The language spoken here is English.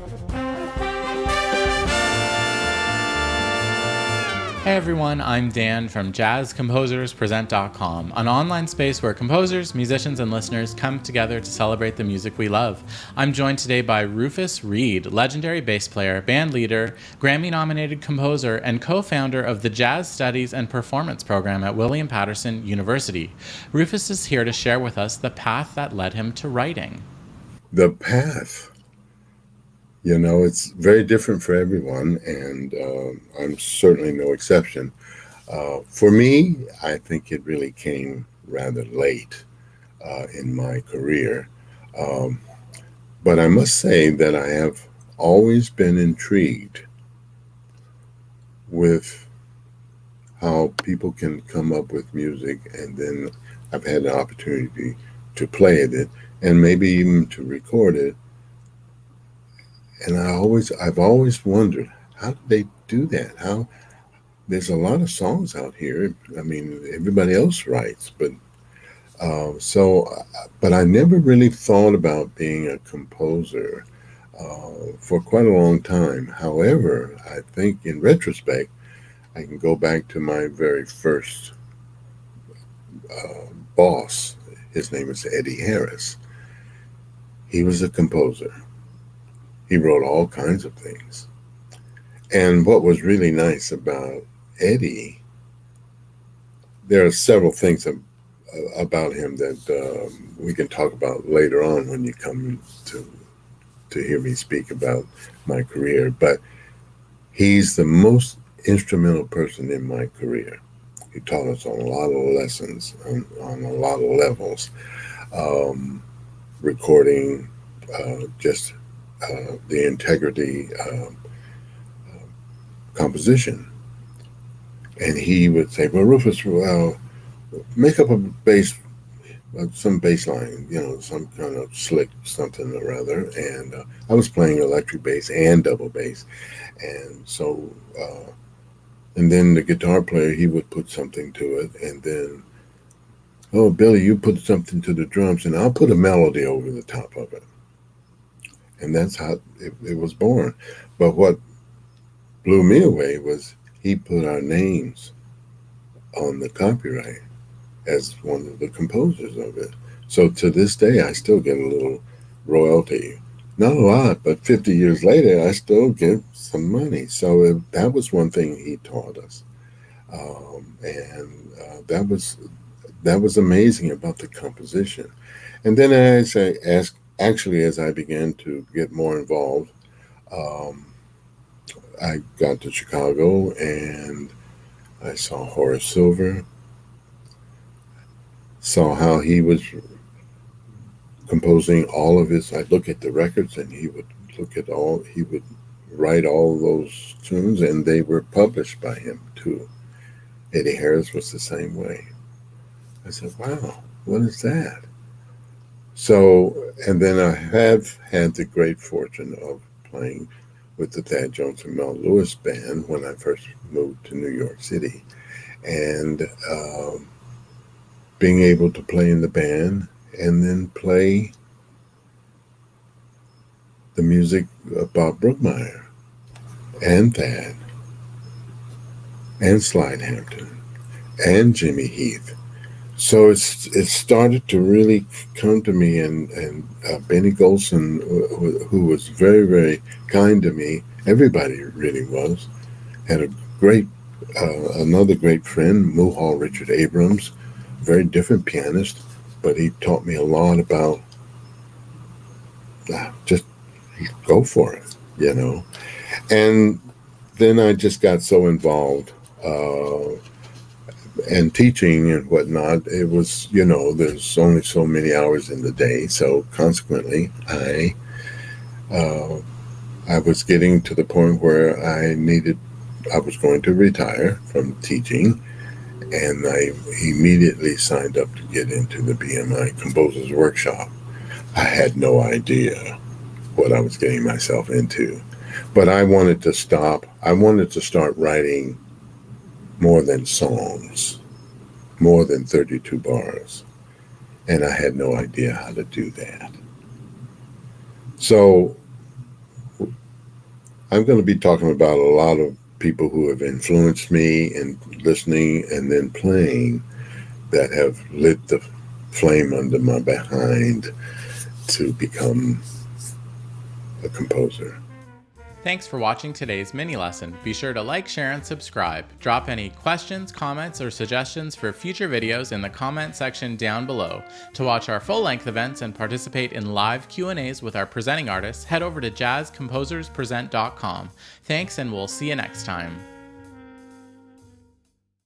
Hey everyone, I'm Dan from JazzComposersPresent.com, an online space where composers, musicians, and listeners come together to celebrate the music we love. I'm joined today by Rufus Reid, legendary bass player, band leader, Grammy-nominated composer, and co-founder of the Jazz Studies and Performance program at William Paterson University. Rufus is here to share with us the path that led him to writing. The path. You know, it's very different for everyone, and I'm certainly no exception. For me, I think it really came rather late in my career. But I must say that I have always been intrigued with how people can come up with music, and then I've had the opportunity to play it and maybe even to record it. And I've always wondered, how did they do that? There's a lot of songs out here. I mean, everybody else writes, but I never really thought about being a composer for quite a long time. However, I think in retrospect, I can go back to my very first boss. His name is Eddie Harris. He was a composer. He wrote all kinds of things. And what was really nice about Eddie, there are several things about him that we can talk about later on when you come to hear me speak about my career. But he's the most instrumental person in my career. He taught us a lot of lessons on a lot of levels, recording, just the integrity, composition. And he would say, well, Rufus, make up a bass, some bass line, some kind of slick something or other. And I was playing electric bass and double bass. And so, and then the guitar player, he would put something to it. And then, oh, Billy, you put something to the drums, and I'll put a melody over the top of it. And that's how it was born. But what blew me away was he put our names on the copyright as one of the composers of it. So to this day, I still get a little royalty. Not a lot, but 50 years later, I still get some money. So that was one thing he taught us. That was amazing about the composition. And then as I began to get more involved, I got to Chicago and I saw Horace Silver, saw how he was composing all of his. I'd look at the records and he would write all those tunes, and they were published by him too. Eddie Harris was the same way. I said, wow, what is that? So, and then I have had the great fortune of playing with the Thad Jones and Mel Lewis band when I first moved to New York City. And being able to play in the band and then play the music of Bob Brookmeyer and Thad and Slide Hampton and Jimmy Heath. So it started to really come to me, and Benny Golson, who was very, very kind to me, everybody really was, had a great, another great friend, Muhal Richard Abrams, very different pianist, but he taught me a lot about just go for it, And then I just got so involved and teaching and whatnot. It was, there's only so many hours in the day. So consequently, I was getting to the point where I was going to retire from teaching, and I immediately signed up to get into the BMI Composers Workshop. I had no idea what I was getting myself into, but I wanted to stop. I wanted to start writing more than songs, more than 32 bars. And I had no idea how to do that. So I'm going to be talking about a lot of people who have influenced me in listening and then playing that have lit the flame under my behind to become a composer. Thanks for watching today's mini lesson. Be sure to like, share, and subscribe. Drop any questions, comments, or suggestions for future videos in the comment section down below. To watch our full-length events and participate in live Q&As with our presenting artists, head over to jazzcomposerspresent.com. Thanks, and we'll see you next time.